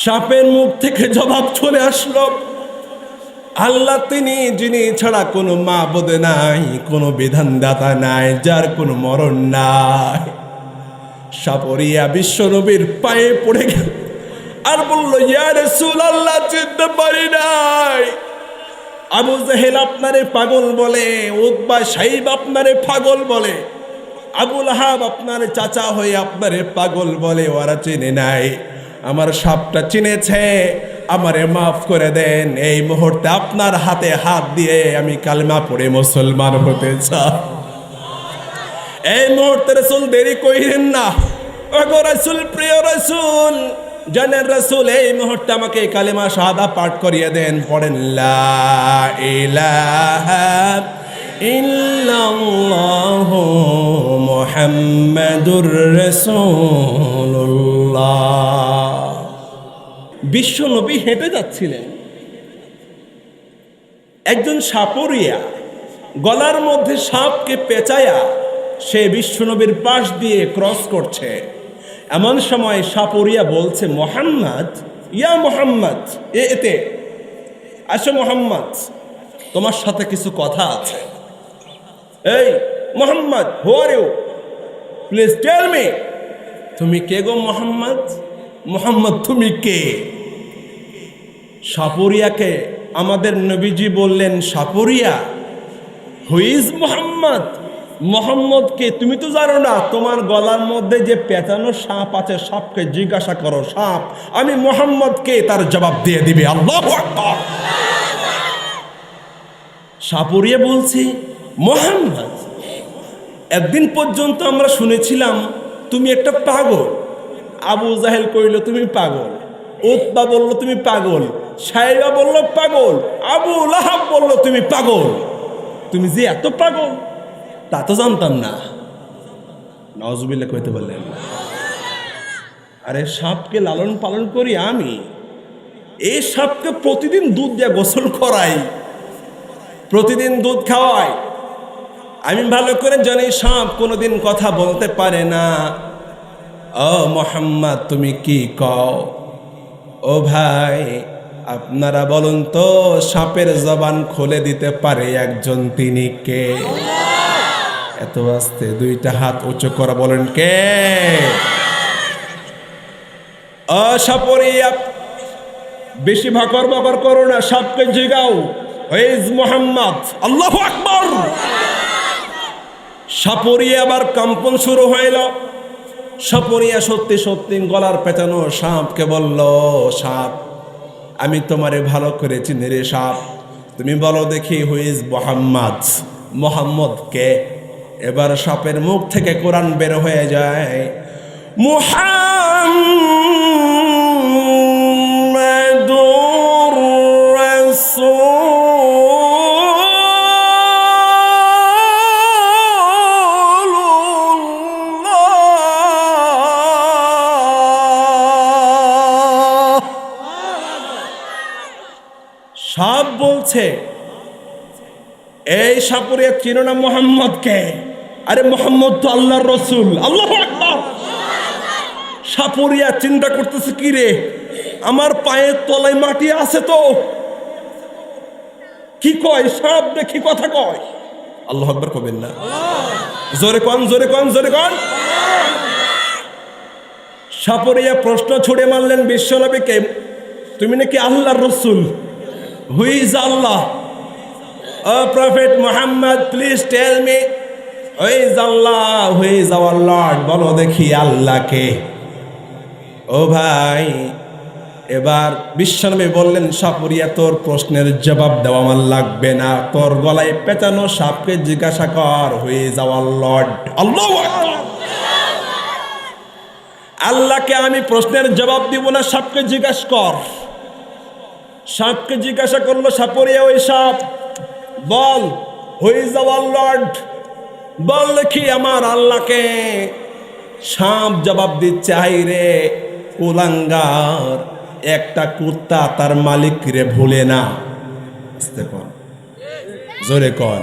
সাপের মুখ থেকে জবাব চলে আসলো, আল্লাহ তিনি যিনি ছাড়া কোনো মাবুদ নাই, কোনো বিধানদাতা নাই, যার কোনো মরণ নাই। সাপরিয়া বিশ্বনবীর পায়ে পড়ে গেল আর বলল, ইয়া রাসূলুল্লাহ, চিনতে পারি নাই। আবু জাহেল আপনারে পাগল বলে, উতবা সাইব আপনারে পাগল বলে, আবু লাহাব আপনার চাচা হয়ে আপনারে পাগল বলে, ওরা চিনে নাই, আমার সাপটা চিনেছে, আমারে মাফ করে দেন। এই মুহূর্তে আপনার হাতে হাত দিয়ে আমি কালেমা পড়ে মুসলমান হতে চাই। এই মুহূর্তে রাসূল দেরি কইরেন না। ওগো রাসূল, প্রিয় রাসূল, জানেন রাসূল, এই মুহূর্তে আমাকে কালেমা শাহাদা পাঠ করিয়ে দেন। পড়েন, লা ইলাহা ইল্লাল্লাহু মুহাম্মাদুর রাসূলুল্লাহ। বিশ্ব নবী হেঁটে যাচ্ছিলেন, একজন সাপরিয়া গলার মধ্যে সাপকে পেঁচায়া সে বিশ্বনবীর পাশ দিয়ে ক্রস করছে। এমন সময় সাপরিয়া বলছে, মোহাম্মদ, ইয়া মোহাম্মদ, এতে আসো মোহাম্মদ, তোমার সাথে কিছু কথা আছে। এই Mohammad, who are you, please tell me, তুমি কে গো মোহাম্মদ? মোহাম্মদ তুমি কে? সাপরিয়াকে আমাদের নবীজি বললেন, সাপরিয়া, হু ইজ মোহাম্মদ? মোহাম্মদকে তুমি তো জানো না, তোমার গলার মধ্যে যে পেঁচানো সাপ আছে, সাপকে জিজ্ঞাসা করো, সাপ আমি মোহাম্মদকে, তার জবাব দিয়ে দিবে। আল্লাহু আকবার। সাপরিয়া বলছি, মোহাম্মদ, একদিন পর্যন্ত আমরা শুনেছিলাম তুমি একটা পাগল। আবু জাহেল কইল তুমি পাগল, উতবা বলল তুমি পাগল, সাইবা বলল পাগল, আবু লাহাব বলল তুমি পাগল। তুমি যে এত পাগল তা তো জানতাম না। নাউজুবিল্লাহ কইতে বললেন। আরে সাপকে লালন পালন করি আমি, এই সাপকে প্রতিদিন দুধ দিয়ে গোসল করাই, প্রতিদিন দুধ খাওয়াই। আমি ভালো করে জানি সাপ কোনোদিন কথা বলতে পারে না। ও মোহাম্মদ, তুমি কি কও? ও ভাই, আপনারা বলুন তো, সাপের জবান খুলে দিতে পারে একজন, তিনি কে? এত আস্তে, দুইটা হাত উঁচু করে বলেন, কে? ও সাপরিয়া, বেশি ভাকর বকর করো না, সাপকে জিগাও, হু ইজ মোহাম্মদ। আল্লাহু আকবার। সাপরিয়া আবার কম্পন শুরু হইল। সাপরিয়া সত্যি সত্যি গলার পেঁচানো সাপকে বলল, সাপ, আমি তোমারে ভালো করে চিনি রে সাপ, তুমি বলো দেখি, হু ইজ মোহাম্মদ? মোহাম্মদ কে? এবার সাপের মুখ থেকে কোরআন বের হয়ে যায়, মুহাম্মাদুর রাসূলুল্লাহ। সাপ বলছে, এই সাপুরিয়া চিনো না মোহাম্মদকে? আরে মোহাম্মদ তো আল্লাহর রসুল। আল্লাহু আকবার। সাপুরিয়া চিন্তা করতেছে, কি রে, আমার পায়ের তলায় মাটি আছে তো, কি কয় সাপ দেখি কথা কয়। আল্লাহু আকবার কবেন না, জোরে কন, জোরে কন, জোরে কন। সাপুরিয়া প্রশ্ন ছুড়ে মারলেন বিশ্বনবীকে, তুমি নাকি আল্লাহর রসুল? Who is Allah? Oh Prophet Muhammad, please tell me, who is Allah, who is our Lord? বলো দেখি আল্লাহকে। ও ভাই, এবার বিশ্বনবী বললেন, সাপুরিয়া, তোর প্রশ্নের জবাব দেওয়া আমার লাগবে না, তোর গলায় পেঁচানো সাপকে জিজ্ঞাসা কর, হু ইজ আওয়ার লর্ড। আল্লাহু আকবার। আল্লাহকে আমি প্রশ্নের জবাব দিব না, সাপকে জিজ্ঞাসা কর। সাপকে জিজ্ঞাসা করলো সাপুরিয়া, ওই সাপ বল, হু ইজ আওয়ার লর্ড? বল দেখি আমার আল্লাহকে। সাপ জবাব দিচ্ছে, হাই রে কুলাঙ্গার, একটা কুত্তা তার মালিক রে ভুলে না। জোরে কর।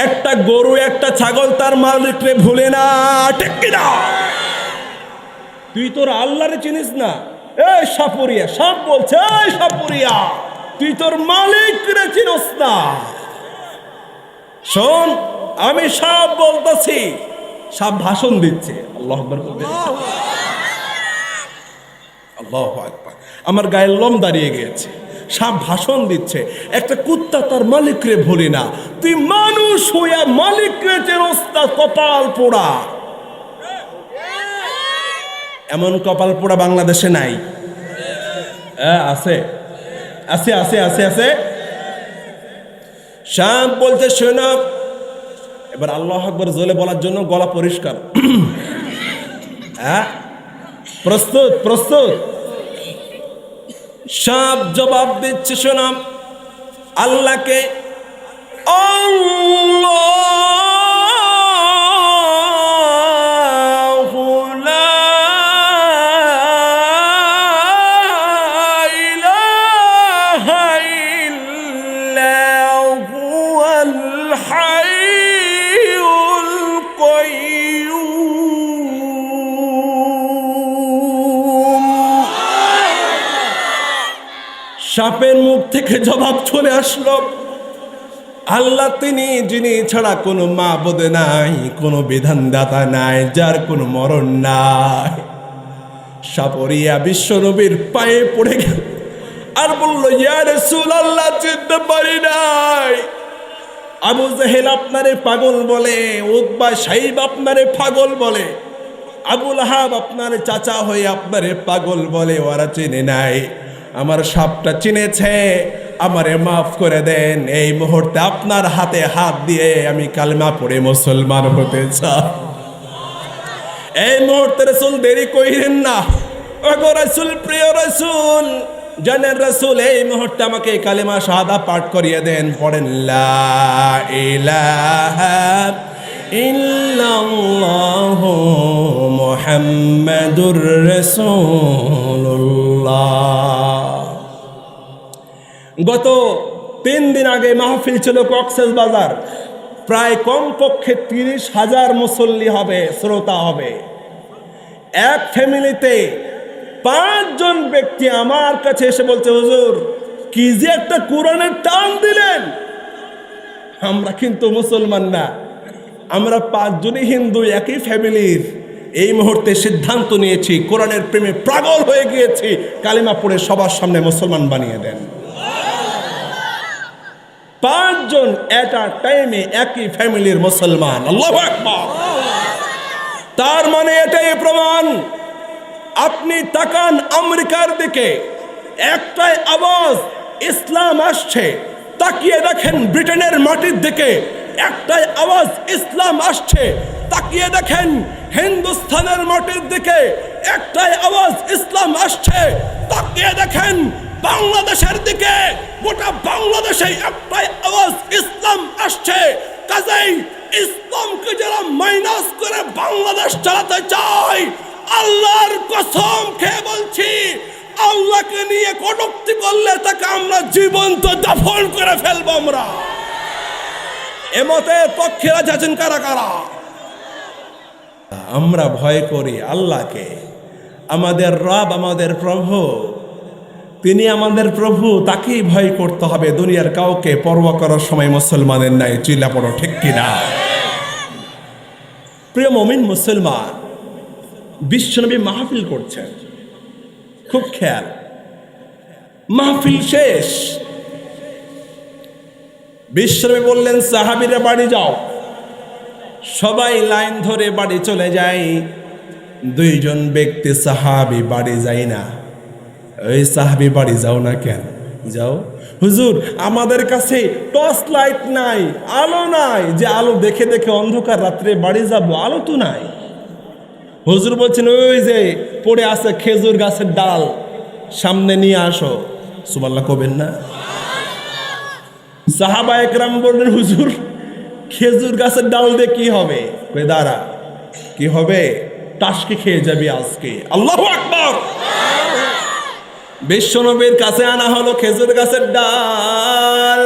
একটা গরু, একটা ছাগল তার মালিক রে ভুলে না, ঠিক কিনা? তুই তোর আল্লাহরে চিনিস না, এই সাপুরিয়া, সাপ বলছে, এই সাপুরিয়া তুই তোর মালিক রে চিনস না? শোন, আমি সাপ বলতেছি। সাপ ভাষণ দিচ্ছে। আল্লাহু আকবার বলবে। আল্লাহু আকবার। আমার গায়ের লোম দাঁড়িয়ে গিয়েছে। সাপ ভাষণ দিচ্ছে। একটা কুত্তা তার মালিক রে ভুলি না, তুই মানুষ হইয়া মালিক রে চিনস না? কপাল পোড়া। এমন কপাল পোড়া বাংলাদেশে নাই? আছে আছে আছে আছে আছে। সাপ বলতে শোনা। এবার আল্লাহু আকবার জোরে বলার জন্য গলা পরিষ্কার। হ্যাঁ, প্রস্তুত? প্রস্তুত? সাপ জবাব দিচ্ছে, শোনা। আল্লাহকে সাপের মুখ থেকে জবাব চলে আসলো, আল্লাহ তিনি যিনি ছাড়া কোনো মাবুদ নাই, কোনো বিধানদাতা নাই, যার কোনো মরণ নাই। সাপরিয়া বিশ্ব নবীর পায়ে পড়ে গেল আর বলল, ইয়া রাসূলুল্লাহ, চিনতে পারি নাই। আবু জাহেল আপনারে পাগল বলে, উতবা সাইব আপনারে পাগল বলে, আবু লাহাব আপনার চাচা হয়ে আপনারে পাগল বলে, ওরা চিনে নাই। আমার সাপটা চিনেছে, আমারে মাফ করে দেন। এই মুহূর্তে আপনার হাতে হাত দিয়ে আমি কালেমা পড়ে মুসলমান হতে চাই। এই মুহূর্তে রাসূল দেরি কইরেন না। ওগো রাসূল, প্রিয় রাসূল, জানেন রাসূল, এই মুহূর্তে আমাকে কালেমা শাহাদা পাঠ করিয়ে দেন। পড়েন, লা ইলাহা ইল্লাল্লাহু মুহাম্মাদুর রাসূলুল্লাহ। গত 3 দিন আগে মাহফিল ছিল কক্সবাজার। প্রায় কমপক্ষে 30,000 মুসল্লি হবে, শ্রোতা হবে। এক ফ্যামিলিতে 5 জন ব্যক্তি আমার কাছে এসে বলছে, হুজুর কি যে একটা কোরআনের টান দিলেন। আমরা কিন্তু মুসলমান না, আমরা 5 জনই হিন্দু, একই ফ্যামিলির। এই মুহূর্তে সিদ্ধান্ত নিয়েছি, কোরআনের প্রেমে পাগল হয়ে গিয়েছি, কালিমা পড়ে সবার সামনে মুসলমান বানিয়ে দেন। 5 জন এট আ টাইমে একই ফ্যামিলির মুসলমান। আল্লাহু আকবার। তার মানে এটাই প্রমাণ। আপনি তাকান আমেরিকার দিকে, একটাই আওয়াজ, ইসলাম আসছে। তাকিয়ে দেখেন ব্রিটেনের মাটির দিকে, একটাই আওয়াজ, ইসলাম আসছে। তাকিয়ে দেখেন হিন্দুস্তানের মাটির দিকে, একটাই আওয়াজ, ইসলাম আসছে। তাকিয়ে দেখেন বাংলাদেশের দিকে, গোটা বাংলাদেশে একটাই আওয়াজ, ইসলাম আসছে। কাজেই ইসলামকে যারা মাইনাস করে বাংলাদেশ চালাতে চায়, আল্লাহর কসম খেয়ে বলছি, আল্লাহকে নিয়ে কটূক্তি করলে তাকে আমরা জীবন্ত দাফন করে ফেলবো। আমরা এমতের পক্ষে আছেন কারা কারা? আমরা ভয় করি আল্লাহকে, আমাদের রব, আমাদের প্রভু, তিনি আমাদের প্রভু, তাকেই ভয় করতে হবে। দুনিয়ার কাউকে পরোয়া করার সময় মুসলমানের নাই। চিল্লা পড়ো ঠিক কিনা? প্রিয় মুমিন মুসলমান, বিশ্বনবী মাহফিল করছেন, খুব খেয়াল। মাহফিল শেষ, বিশ্বনবী বললেন, সাহাবীরা বাড়ি যাও। সবাই লাইন ধরে বাড়ি চলে যায়। 2 জন ব্যক্তি সাহাবী বাড়ি যায় না। ওই সাহাবী, বাড়ি যাও না কেন? যাও। হুজুর, আমাদের কাছে টর্চ লাইট নাই, আলো নাই, যে আলো দেখে দেখে অন্ধকার রাত্রে বাড়ি যাব, আলো তো নাই। হুজুর বলছেন, ওই যে পড়ে আছে খেজুর গাছের ডাল, সামনে নিয়ে আসো। সুবহানাল্লাহ কবেন না? সাহাবা একরাম বললেন, হুজুর খেজুর গাছের ডাল দিয়ে কি হবে? দাঁড়া, কি হবে? টাসকে খেয়ে যাবি আজকে। আল্লাহু আকবার। বিশ্বনবীর কাছে আনা হলো খেজুর গাছের ডাল।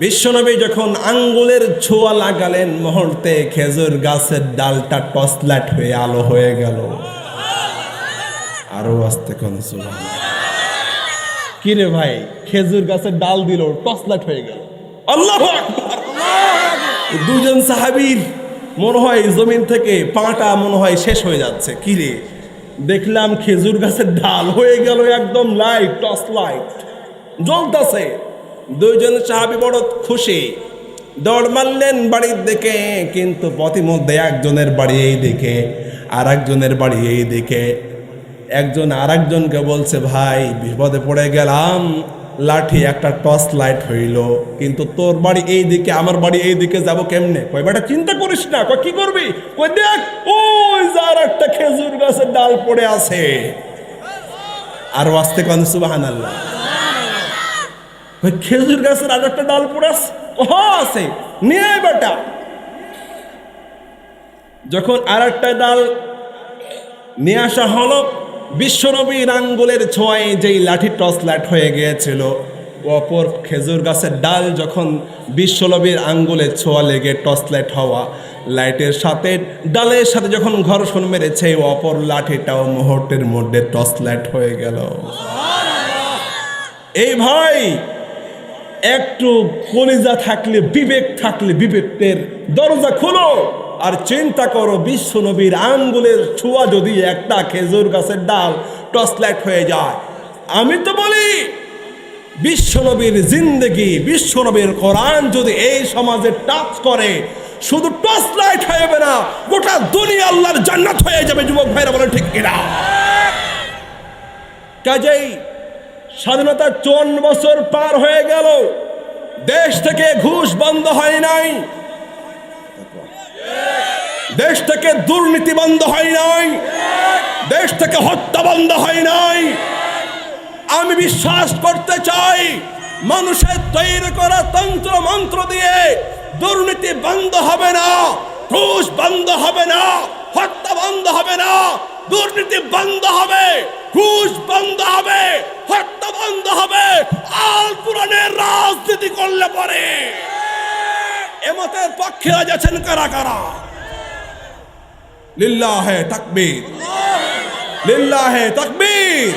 বিশ্বনবী যখন আঙ্গুলের ছোঁয়া লাগালেন, মুহূর্তে খেজুর গাছের ডালটা টর্চ লাইট হয়ে আলো হয়ে গেল। আরো আস্তে কোন সুবহানাল্লাহ। কি রে ভাই, খেজুর গাছের ডাল দিল, টসলাট হয়ে গেল। আল্লাহু আকবার। দুজন সাহাবীর মনে হয় জমিন থেকে পাটা মনে হয় শেষ হয়ে যাচ্ছে। কি রে, দেখলাম খেজুর গাছের ডাল হয়ে গেল একদম লাইট, টর্চ লাইট জ্বলতেছে। দুইজন সাহাবী বড় খুশি, দৌড় মারলেন বাড়ির দিকে। কিন্তু পথিমধ্যে একজনের বাড়ি এই দিকে, আর একজনের বাড়ি এই দিকে। একজন আর একজনকে বলছে, ভাই বিপদে পড়ে গেলাম, লাঠি একটা টর্চ লাইট হইল, কিন্তু তোর বাড়ি এই দিকে, আমার বাড়ি এই দিকে যাব কেমনে? কই বেটা চিন্তা করিস না। কই কি করবি? কই দেখ ওই যার একটা খেজুর গাছের ডাল পড়ে আছে। আর আস্তে কোন সুবহানাল্লাহ। কই খেজুর গাছের আর একটা ডাল পড়ে আছে? ও আছে, নিয়ে আয় বেটা। যখন আর একটা ডাল নিয়ে আসা হলো, বিশ্বনবীর আঙ্গুলের ছোঁয়ায় যেই লাঠি টর্চ লাইট হয়ে গিয়েছিল, অপর খেজুর গাছের ডাল যখন বিশ্বনবীর আঙ্গুলের ছোঁয়া লেগে টর্চ লাইট হওয়া, লাইটের সাথে ডালের সাথে যখন ঘর্ষণ মেরেছে, অপর লাঠিটাও মুহূর্তের মধ্যে টর্চ লাইট হয়ে গেল। এই ভাই, একটু কলিজা থাকলে, বিবেক থাকলে, বিবেকের দরজা খোলো আর চিন্তা করো, বিশ্বনবীর আঙ্গুলের ছোঁয়া যদি একটা খেজুর গাছের ডাল টর্চ লাইট হয়ে যায়। আমি তো বলি, বিশ্বনবীর জিন্দেগি, বিশ্বনবীর কোরআন যদি এই সমাজে টাচ করে, শুধু টর্চ লাইট হয়ে যাবে না, গোটা দুনিয়া আল্লাহর জান্নাত হয়ে যাবে। যুবক ভাইরা বলে ঠিক কিনা? কাজেই স্বাধীনতা 54 বছর পার হয়ে গেল, দেশ থেকে ঘুষ বন্ধ হয় নাই, দেশ থেকে দুর্নীতি বন্ধ হয় নাই, দেশ থেকে হত্যা বন্ধ হয় নাই। আমি বিশ্বাস করতে চাই, মানুষের তৈরি করা তন্ত্র মন্ত্র দিয়ে দুর্নীতি বন্ধ হবে না, ঘুষ বন্ধ হবে না, হত্যা বন্ধ হবে না। দুর্নীতি বন্ধ হবে, ঘুষ বন্ধ হবে, হত্যা বন্ধ হবে আল কোরআনের রাজনীতি করলে পরে। এমতের পক্ষে আছেন কারা কারা? লিল্লাহে তাকবীর, লিল্লাহে তাকবীর।